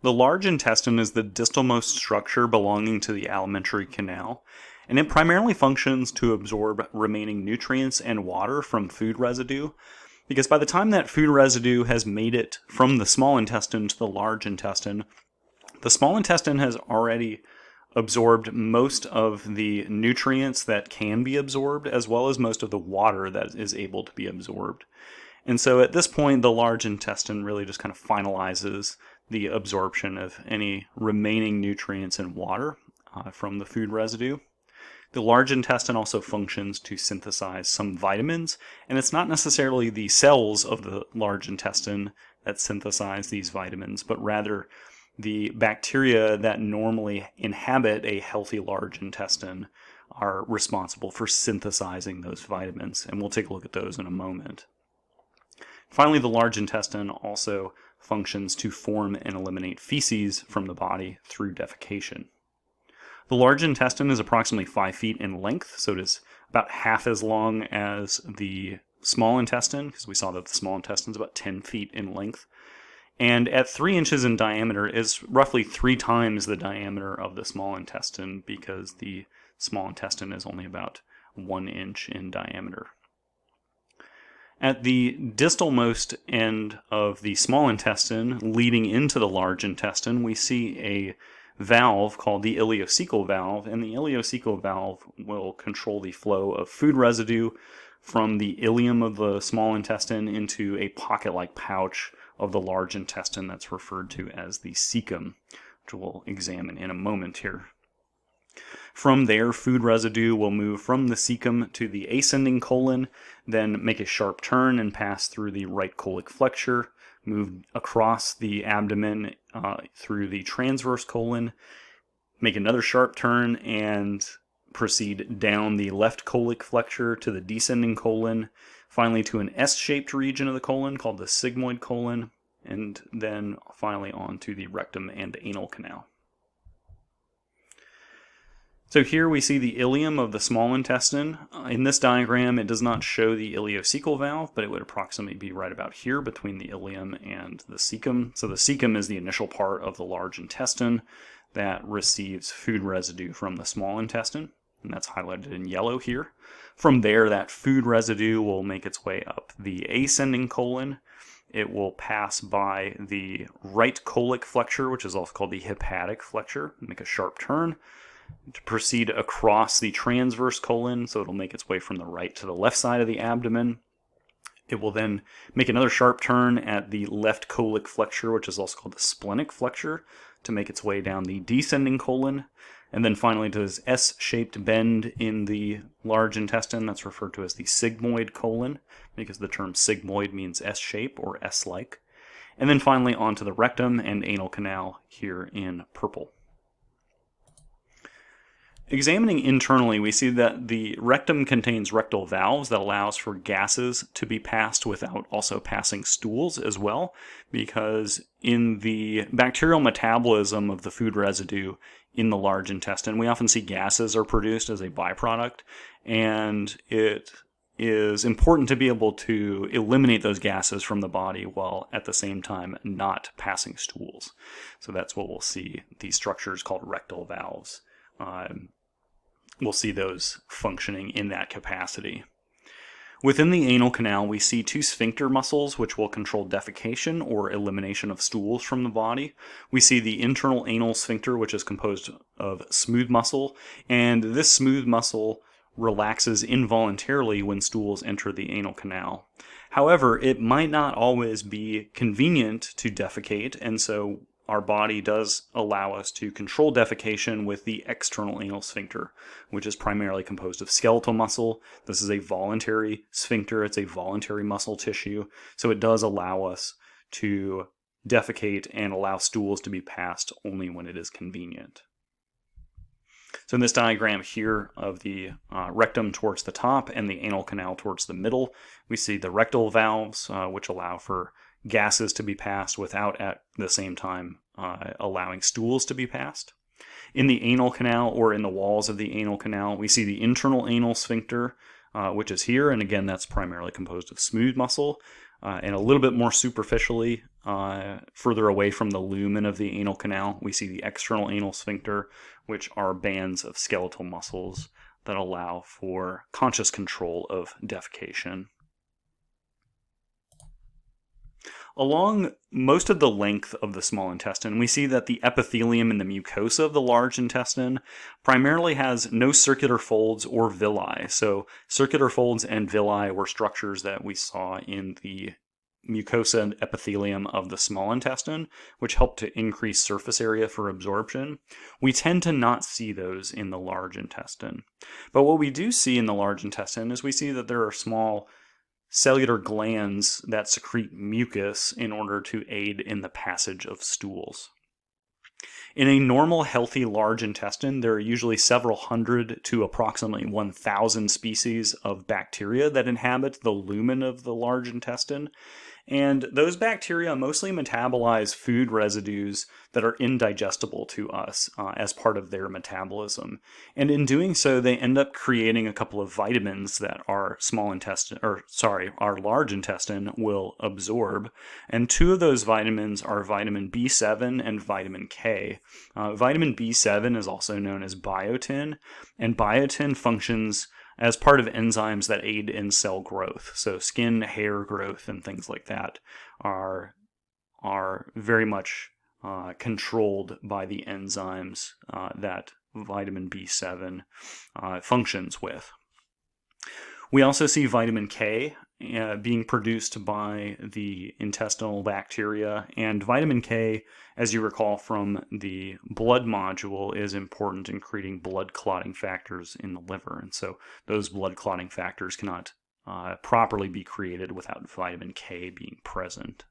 The large intestine is the distalmost structure belonging to the alimentary canal, and it primarily functions to absorb remaining nutrients and water from food residue, because by the time that food residue has made it from the small intestine to the large intestine, the small intestine has already absorbed most of the nutrients that can be absorbed, as well as most of the water that is able to be absorbed. And so at this point, the large intestine really just kind of finalizes the absorption of any remaining nutrients and water from the food residue. The large intestine also functions to synthesize some vitamins, and it's not necessarily the cells of the large intestine that synthesize these vitamins, but rather the bacteria that normally inhabit a healthy large intestine are responsible for synthesizing those vitamins, and we'll take a look at those in a moment. Finally, the large intestine also functions to form and eliminate feces from the body through defecation. The large intestine is approximately 5 feet in length, so it is about half as long as the small intestine, because we saw that the small intestine is about 10 feet in length. And at 3 inches in diameter is roughly 3 times the diameter of the small intestine, because the small intestine is only about 1 inch in diameter. At the distalmost end of the small intestine, leading into the large intestine, we see a valve called the ileocecal valve, and the ileocecal valve will control the flow of food residue from the ileum of the small intestine into a pocket-like pouch of the large intestine that's referred to as the cecum, which we'll examine in a moment here. From there, food residue will move from the cecum to the ascending colon, then make a sharp turn and pass through the right colic flexure, move across the abdomen through the transverse colon, make another sharp turn, and proceed down the left colic flexure to the descending colon, finally to an S-shaped region of the colon called the sigmoid colon, and then finally on to the rectum and anal canal. So here we see the ileum of the small intestine. In this diagram, it does not show the ileocecal valve, but it would approximately be right about here between the ileum and the cecum. So the cecum is the initial part of the large intestine that receives food residue from the small intestine, and that's highlighted in yellow here. From there, that food residue will make its way up the ascending colon. It will pass by the right colic flexure, which is also called the hepatic flexure, make a sharp turn, to proceed across the transverse colon, so it'll make its way from the right to the left side of the abdomen. It will then make another sharp turn at the left colic flexure, which is also called the splenic flexure, to make its way down the descending colon, and then finally to this S-shaped bend in the large intestine that's referred to as the sigmoid colon, because the term sigmoid means S-shape or S-like, and then finally onto the rectum and anal canal here in purple. Examining internally, we see that the rectum contains rectal valves that allows for gases to be passed without also passing stools as well, because in the bacterial metabolism of the food residue in the large intestine, we often see gases are produced as a byproduct, and it is important to be able to eliminate those gases from the body while at the same time not passing stools. So that's what we'll see, these structures called rectal valves. We'll see those functioning in that capacity. Within the anal canal, we see 2 sphincter muscles which will control defecation or elimination of stools from the body. We see the internal anal sphincter, which is composed of smooth muscle, and this smooth muscle relaxes involuntarily when stools enter the anal canal. However, it might not always be convenient to defecate, and so our body does allow us to control defecation with the external anal sphincter, which is primarily composed of skeletal muscle. This is a voluntary sphincter. It's a voluntary muscle tissue. So it does allow us to defecate and allow stools to be passed only when it is convenient. So in this diagram here of the rectum towards the top and the anal canal towards the middle, we see the rectal valves, which allow for gases to be passed without at the same time allowing stools to be passed. In the anal canal, or in the walls of the anal canal, we see the internal anal sphincter, which is here, and again that's primarily composed of smooth muscle. and a little bit more superficially, further away from the lumen of the anal canal, we see the external anal sphincter, which are bands of skeletal muscles that allow for conscious control of defecation. Along most of the length of the small intestine, we see that the epithelium in the mucosa of the large intestine primarily has no circular folds or villi. So circular folds and villi were structures that we saw in the mucosa and epithelium of the small intestine, which help to increase surface area for absorption. We tend to not see those in the large intestine. But what we do see in the large intestine is we see that there are small cellular glands that secrete mucus in order to aid in the passage of stools. In a normal, healthy large intestine, there are usually several hundred to approximately 1,000 species of bacteria that inhabit the lumen of the large intestine. And those bacteria mostly metabolize food residues that are indigestible to us as part of their metabolism. And in doing so, they end up creating a couple of vitamins that our our large intestine will absorb. And two of those vitamins are vitamin B7 and vitamin K. Vitamin B7 is also known as biotin, and biotin functions as part of enzymes that aid in cell growth. So skin, hair growth, and things like that are very much controlled by the enzymes that vitamin B7 functions with. We also see vitamin K being produced by the intestinal bacteria, and vitamin K, as you recall from the blood module, is important in creating blood clotting factors in the liver, and so those blood clotting factors cannot properly be created without vitamin K being present.